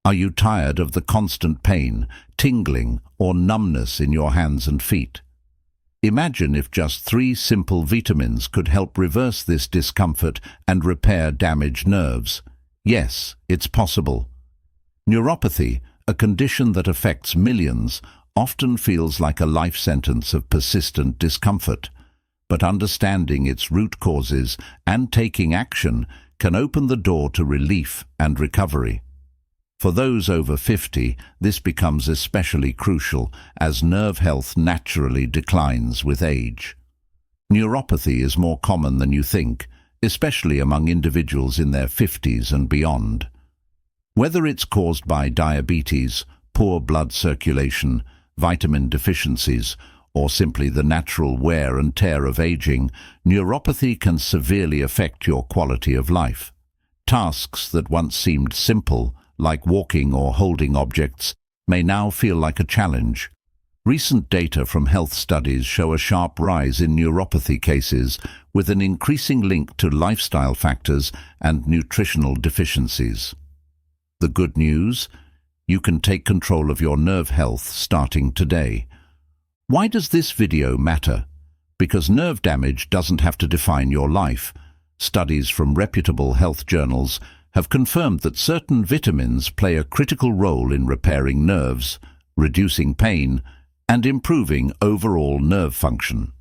Are you tired of the constant pain, tingling, or numbness in your hands and feet? Imagine if just 3 simple vitamins could help reverse this discomfort and repair damaged nerves. Yes, it's possible. Neuropathy, a condition that affects millions, often feels like a life sentence of persistent discomfort. But understanding its root causes and taking action can open the door to relief and recovery. For those over 50, this becomes especially crucial as nerve health naturally declines with age. Neuropathy is more common than you think, especially among individuals in their 50s and beyond. Whether it's caused by diabetes, poor blood circulation, vitamin deficiencies, or simply the natural wear and tear of aging, neuropathy can severely affect your quality of life. Tasks that once seemed simple, like walking or holding objects, may now feel like a challenge. Recent data from health studies show a sharp rise in neuropathy cases, with an increasing link to lifestyle factors and nutritional deficiencies. The good news? You can take control of your nerve health starting today. Why does this video matter? Because nerve damage doesn't have to define your life. Studies from reputable health journals have confirmed that certain vitamins play a critical role in repairing nerves, reducing pain, and improving overall nerve function.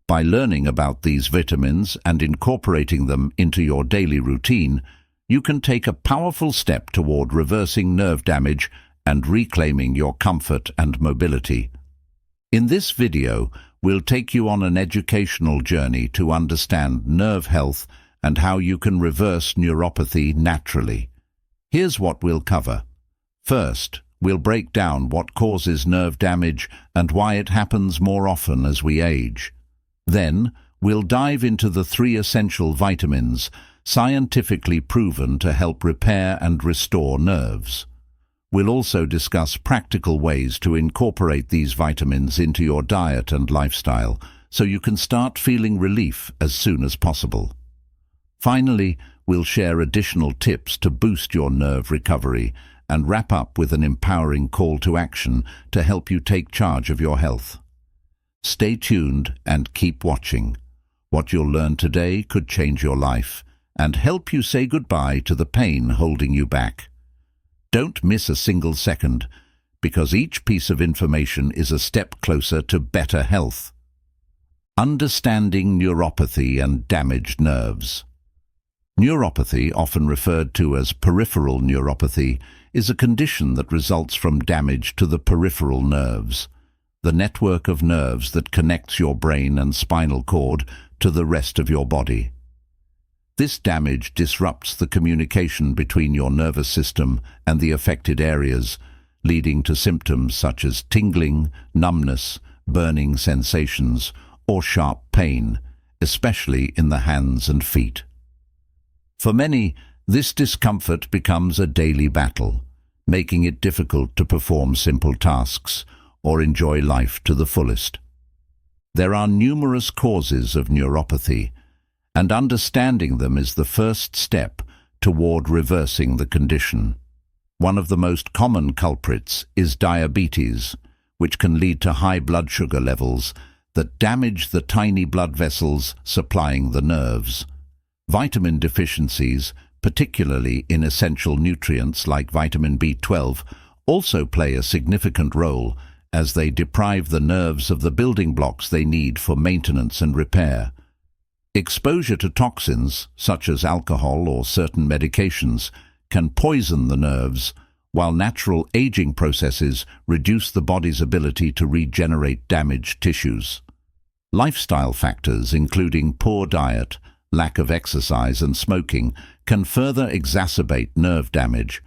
By learning about these vitamins and incorporating them into your daily routine, you can take a powerful step toward reversing nerve damage and reclaiming your comfort and mobility. In this video, we'll take you on an educational journey to understand nerve health and how you can reverse neuropathy naturally. Here's what we'll cover. First, we'll break down what causes nerve damage and why it happens more often as we age. Then, we'll dive into the 3 essential vitamins scientifically proven to help repair and restore nerves. We'll also discuss practical ways to incorporate these vitamins into your diet and lifestyle so you can start feeling relief as soon as possible. Finally, we'll share additional tips to boost your nerve recovery and wrap up with an empowering call to action to help you take charge of your health. Stay tuned and keep watching. What you'll learn today could change your life and help you say goodbye to the pain holding you back. Don't miss a single second, because each piece of information is a step closer to better health. Understanding neuropathy and damaged nerves. Neuropathy, often referred to as peripheral neuropathy, is a condition that results from damage to the peripheral nerves, the network of nerves that connects your brain and spinal cord to the rest of your body. This damage disrupts the communication between your nervous system and the affected areas, leading to symptoms such as tingling, numbness, burning sensations, or sharp pain, especially in the hands and feet. For many, this discomfort becomes a daily battle, making it difficult to perform simple tasks or enjoy life to the fullest. There are numerous causes of neuropathy, and understanding them is the first step toward reversing the condition. One of the most common culprits is diabetes, which can lead to high blood sugar levels that damage the tiny blood vessels supplying the nerves. Vitamin deficiencies, particularly in essential nutrients like vitamin B12, also play a significant role as they deprive the nerves of the building blocks they need for maintenance and repair. Exposure to toxins, such as alcohol or certain medications, can poison the nerves, while natural aging processes reduce the body's ability to regenerate damaged tissues. Lifestyle factors, including poor diet, lack of exercise, and smoking, can further exacerbate nerve damage.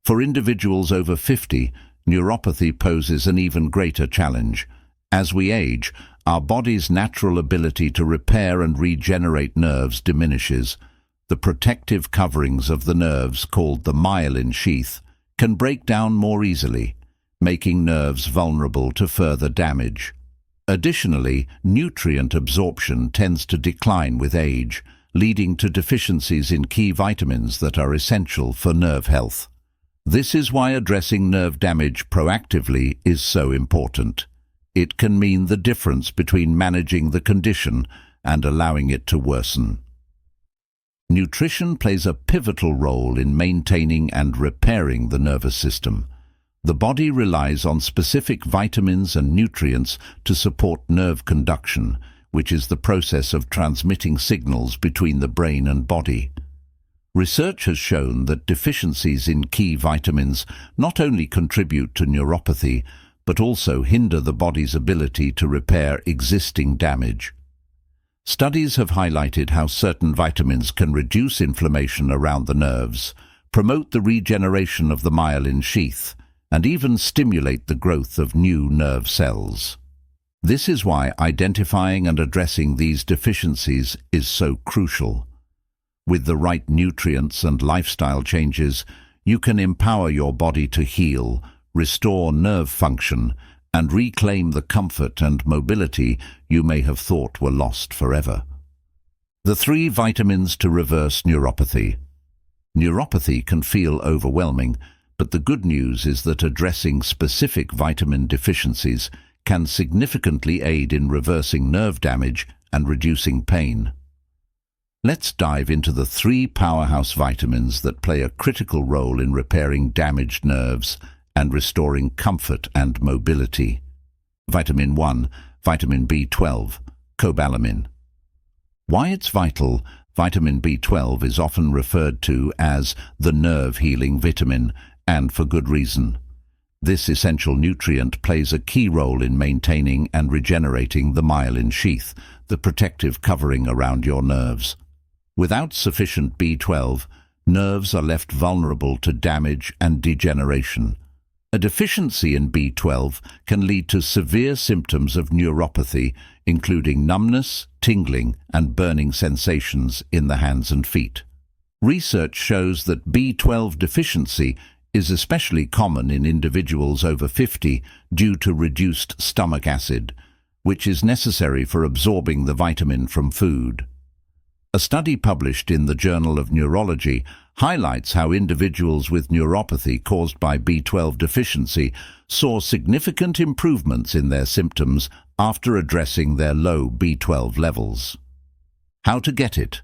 For individuals over 50, neuropathy poses an even greater challenge. As we age, our body's natural ability to repair and regenerate nerves diminishes. The protective coverings of the nerves, called the myelin sheath, can break down more easily, making nerves vulnerable to further damage. Additionally, nutrient absorption tends to decline with age, leading to deficiencies in key vitamins that are essential for nerve health. This is why addressing nerve damage proactively is so important. It can mean the difference between managing the condition and allowing it to worsen. Nutrition plays a pivotal role in maintaining and repairing the nervous system. The body relies on specific vitamins and nutrients to support nerve conduction, which is the process of transmitting signals between the brain and body. Research has shown that deficiencies in key vitamins not only contribute to neuropathy, but also hinder the body's ability to repair existing damage. Studies have highlighted how certain vitamins can reduce inflammation around the nerves, promote the regeneration of the myelin sheath, and even stimulate the growth of new nerve cells. This is why identifying and addressing these deficiencies is so crucial. With the right nutrients and lifestyle changes, you can empower your body to heal, restore nerve function, and reclaim the comfort and mobility you may have thought were lost forever. The 3 vitamins to reverse neuropathy. Neuropathy can feel overwhelming, but the good news is that addressing specific vitamin deficiencies can significantly aid in reversing nerve damage and reducing pain. Let's dive into the 3 powerhouse vitamins that play a critical role in repairing damaged nerves and restoring comfort and mobility. Vitamin 1, vitamin B12, cobalamin. Why it's vital? Vitamin B12 is often referred to as the nerve-healing vitamin, and for good reason. This essential nutrient plays a key role in maintaining and regenerating the myelin sheath, the protective covering around your nerves. Without sufficient B12, nerves are left vulnerable to damage and degeneration. A deficiency in B12 can lead to severe symptoms of neuropathy, including numbness, tingling, and burning sensations in the hands and feet. Research shows that B12 deficiency is especially common in individuals over 50 due to reduced stomach acid, which is necessary for absorbing the vitamin from food. A study published in the Journal of Neurology highlights how individuals with neuropathy caused by B12 deficiency saw significant improvements in their symptoms after addressing their low B12 levels. How to get it?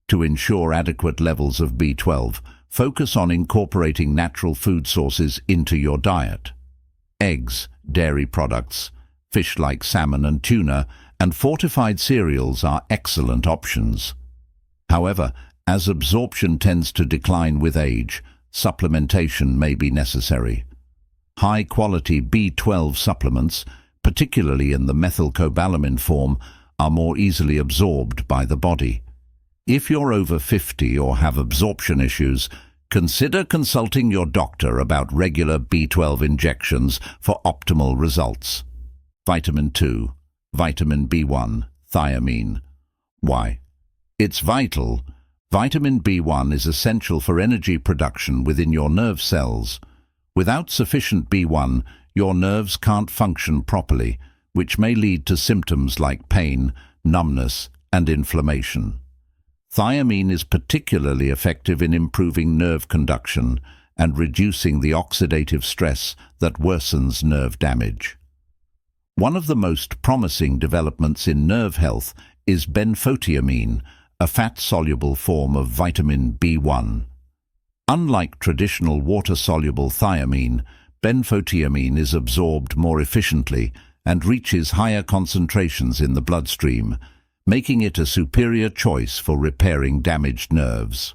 To ensure adequate levels of B12, focus on incorporating natural food sources into your diet. Eggs, dairy products, fish like salmon and tuna, and fortified cereals are excellent options. However, as absorption tends to decline with age, supplementation may be necessary. High-quality B12 supplements, particularly in the methylcobalamin form, are more easily absorbed by the body. If you're over 50 or have absorption issues, consider consulting your doctor about regular B12 injections for optimal results. Vitamin 2, vitamin B1, thiamine. Why? It's vital. Vitamin B1 is essential for energy production within your nerve cells. Without sufficient B1, your nerves can't function properly, which may lead to symptoms like pain, numbness, and inflammation. Thiamine is particularly effective in improving nerve conduction and reducing the oxidative stress that worsens nerve damage. One of the most promising developments in nerve health is benfotiamine, a fat-soluble form of vitamin B1. Unlike traditional water-soluble thiamine, benfotiamine is absorbed more efficiently and reaches higher concentrations in the bloodstream, making it a superior choice for repairing damaged nerves.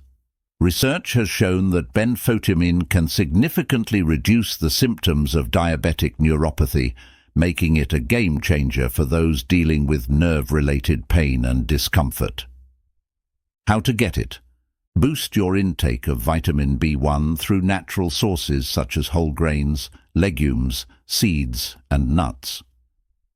Research has shown that benfotiamine can significantly reduce the symptoms of diabetic neuropathy, making it a game-changer for those dealing with nerve-related pain and discomfort. How to get it? Boost your intake of vitamin B1 through natural sources such as whole grains, legumes, seeds, and nuts.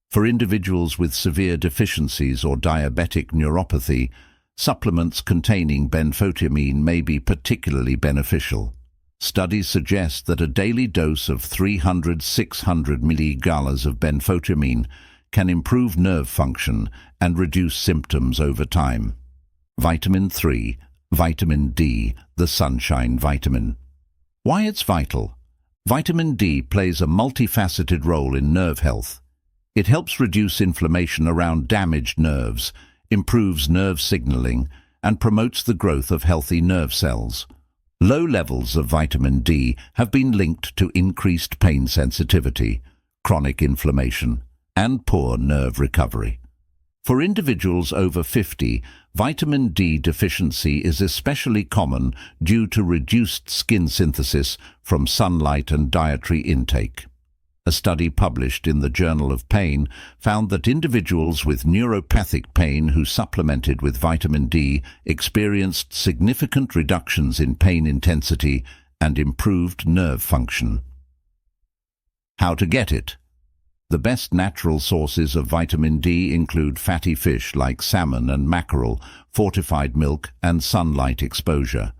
For individuals with severe deficiencies or diabetic neuropathy, supplements containing benfotiamine may be particularly beneficial. Studies suggest that a daily dose of 300–600 mg of benfotiamine can improve nerve function and reduce symptoms over time. Vitamin 3, vitamin D, the sunshine vitamin. Why it's vital? Vitamin D plays a multifaceted role in nerve health. It helps reduce inflammation around damaged nerves, improves nerve signaling, and promotes the growth of healthy nerve cells. Low levels of vitamin D have been linked to increased pain sensitivity, chronic inflammation, and poor nerve recovery. For individuals over 50, vitamin D deficiency is especially common due to reduced skin synthesis from sunlight and dietary intake. A study published in the Journal of Pain found that individuals with neuropathic pain who supplemented with vitamin D experienced significant reductions in pain intensity and improved nerve function. How to get it? The best natural sources of vitamin D include fatty fish like salmon and mackerel, fortified milk, and sunlight exposure.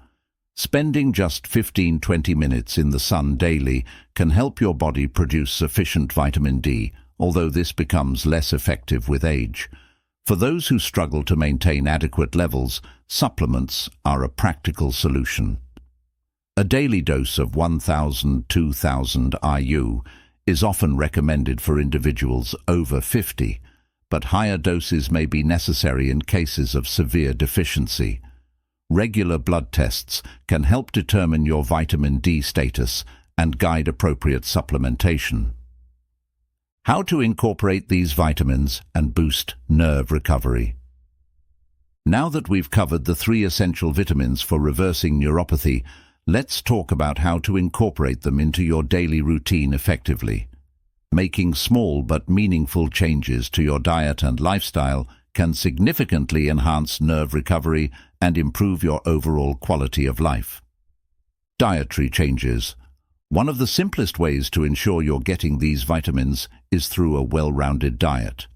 Spending just 15-20 minutes in the sun daily can help your body produce sufficient vitamin D, although this becomes less effective with age. For those who struggle to maintain adequate levels, supplements are a practical solution. A daily dose of 1,000–2,000 IU is often recommended for individuals over 50, but higher doses may be necessary in cases of severe deficiency. Regular blood tests can help determine your vitamin D status and guide appropriate supplementation. How to incorporate these vitamins and boost nerve recovery? Now that we've covered the 3 essential vitamins for reversing neuropathy, let's talk about how to incorporate them into your daily routine effectively. Making small but meaningful changes to your diet and lifestyle can significantly enhance nerve recovery and improve your overall quality of life. Dietary changes. One of the simplest ways to ensure you're getting these vitamins is through a well-rounded diet.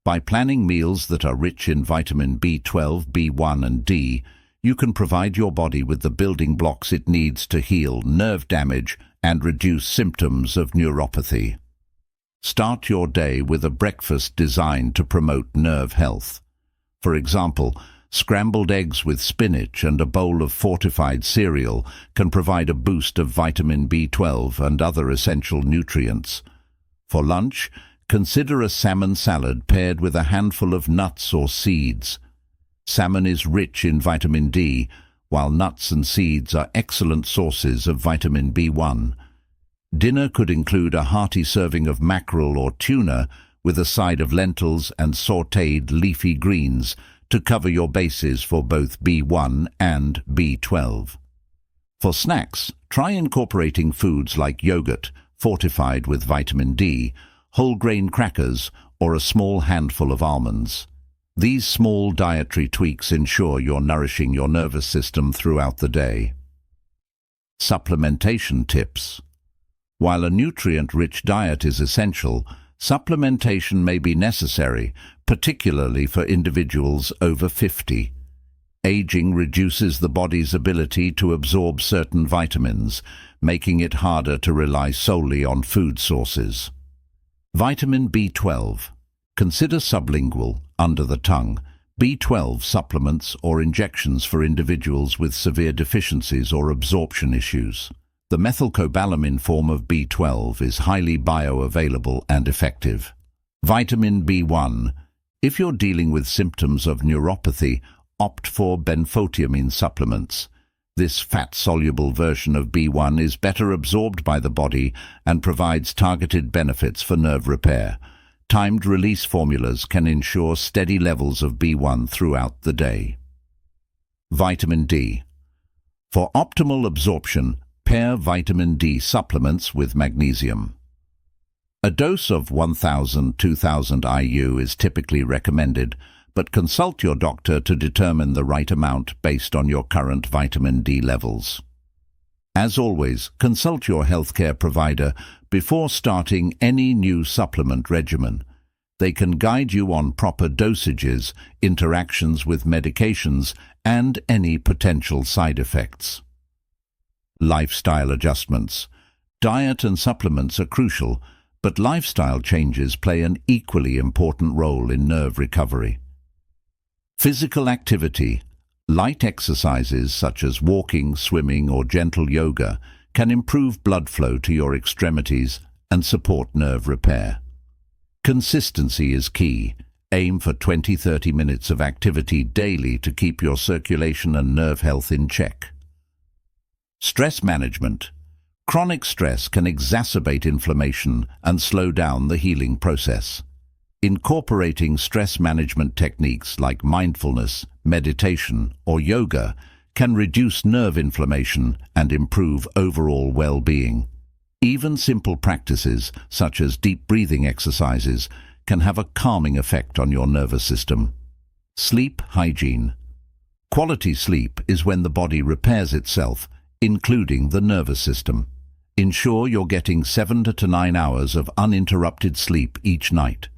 By planning meals that are rich in vitamin B12, B1, and D, you can provide your body with the building blocks it needs to heal nerve damage and reduce symptoms of neuropathy. Start your day with a breakfast designed to promote nerve health. For example, scrambled eggs with spinach and a bowl of fortified cereal can provide a boost of vitamin B12 and other essential nutrients. For lunch, consider a salmon salad paired with a handful of nuts or seeds. Salmon is rich in vitamin D, while nuts and seeds are excellent sources of vitamin B1. Dinner could include a hearty serving of mackerel or tuna with a side of lentils and sautéed leafy greens to cover your bases for both B1 and B12. For snacks, try incorporating foods like yogurt, fortified with vitamin D, whole grain crackers, or a small handful of almonds. These small dietary tweaks ensure you're nourishing your nervous system throughout the day. Supplementation tips. While a nutrient-rich diet is essential, supplementation may be necessary, particularly for individuals over 50. Aging reduces the body's ability to absorb certain vitamins, making it harder to rely solely on food sources. Vitamin B12. Consider sublingual, under the tongue, B12 supplements or injections for individuals with severe deficiencies or absorption issues. The methylcobalamin form of B12 is highly bioavailable and effective. Vitamin B1. If you're dealing with symptoms of neuropathy, opt for benfotiamine supplements. This fat-soluble version of B1 is better absorbed by the body and provides targeted benefits for nerve repair. Timed release formulas can ensure steady levels of B1 throughout the day. Vitamin D. For optimal absorption, pair vitamin D supplements with magnesium. A dose of 1,000–2,000 IU is typically recommended, but consult your doctor to determine the right amount based on your current vitamin D levels. As always, consult your healthcare provider before starting any new supplement regimen. They can guide you on proper dosages, interactions with medications, and any potential side effects. Lifestyle adjustments. Diet and supplements are crucial, but lifestyle changes play an equally important role in nerve recovery. Physical activity. Light exercises such as walking, swimming, or gentle yoga can improve blood flow to your extremities and support nerve repair. Consistency is key. Aim for 20-30 minutes of activity daily to keep your circulation and nerve health in check. Stress management. Chronic stress can exacerbate inflammation and slow down the healing process. Incorporating stress management techniques like mindfulness, meditation, or yoga can reduce nerve inflammation and improve overall well-being. Even simple practices, such as deep breathing exercises, can have a calming effect on your nervous system. Sleep hygiene. Quality sleep is when the body repairs itself, including the nervous system. Ensure you're getting 7 to 9 hours of uninterrupted sleep each night.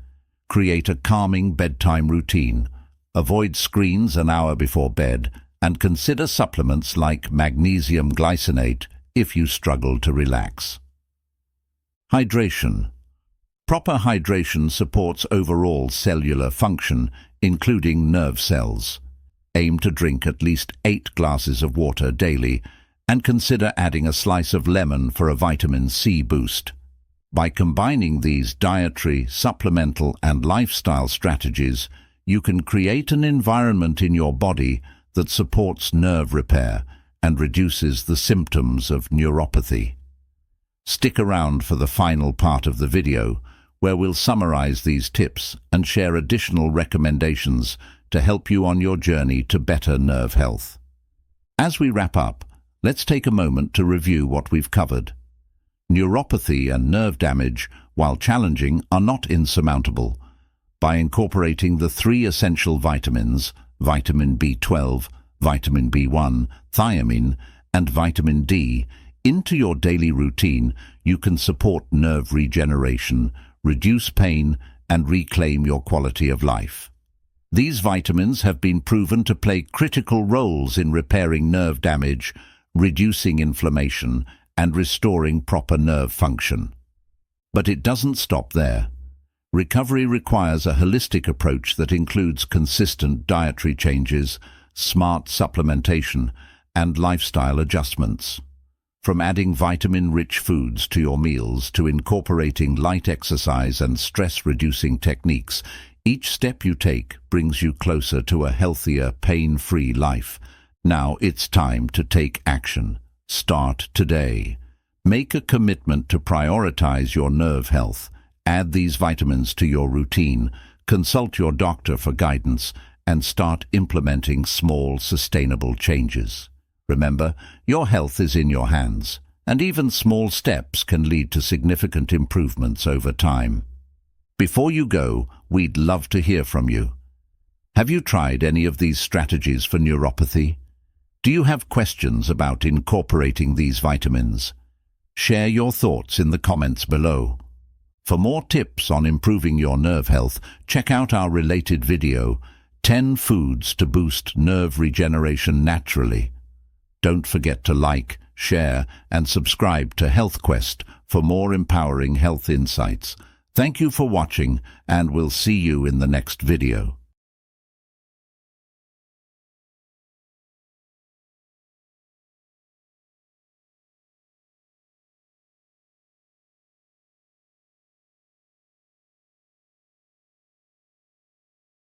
Create a calming bedtime routine. Avoid screens an hour before bed, and consider supplements like magnesium glycinate if you struggle to relax. Hydration. Proper hydration supports overall cellular function, including nerve cells. Aim to drink at least 8 glasses of water daily, and consider adding a slice of lemon for a vitamin C boost. By combining these dietary, supplemental, and lifestyle strategies, you can create an environment in your body that supports nerve repair and reduces the symptoms of neuropathy. Stick around for the final part of the video, where we'll summarize these tips and share additional recommendations to help you on your journey to better nerve health. As we wrap up, let's take a moment to review what we've covered. Neuropathy and nerve damage, while challenging, are not insurmountable. By incorporating the 3 essential vitamins, vitamin B12, vitamin B1, thiamine, and vitamin D, into your daily routine, you can support nerve regeneration, reduce pain, and reclaim your quality of life. These vitamins have been proven to play critical roles in repairing nerve damage, reducing inflammation, and restoring proper nerve function. But it doesn't stop there. Recovery requires a holistic approach that includes consistent dietary changes, smart supplementation, and lifestyle adjustments. From adding vitamin-rich foods to your meals to incorporating light exercise and stress-reducing techniques, each step you take brings you closer to a healthier, pain-free life. Now it's time to take action. Start today. Make a commitment to prioritize your nerve health. Add these vitamins to your routine, consult your doctor for guidance, and start implementing small, sustainable changes. Remember, your health is in your hands, and even small steps can lead to significant improvements over time. Before you go, we'd love to hear from you. Have you tried any of these strategies for neuropathy? Do you have questions about incorporating these vitamins? Share your thoughts in the comments below. For more tips on improving your nerve health, check out our related video, 10 Foods to Boost Nerve Regeneration Naturally. Don't forget to like, share, and subscribe to Health Quest for more empowering health insights. Thank you for watching, and we'll see you in the next video.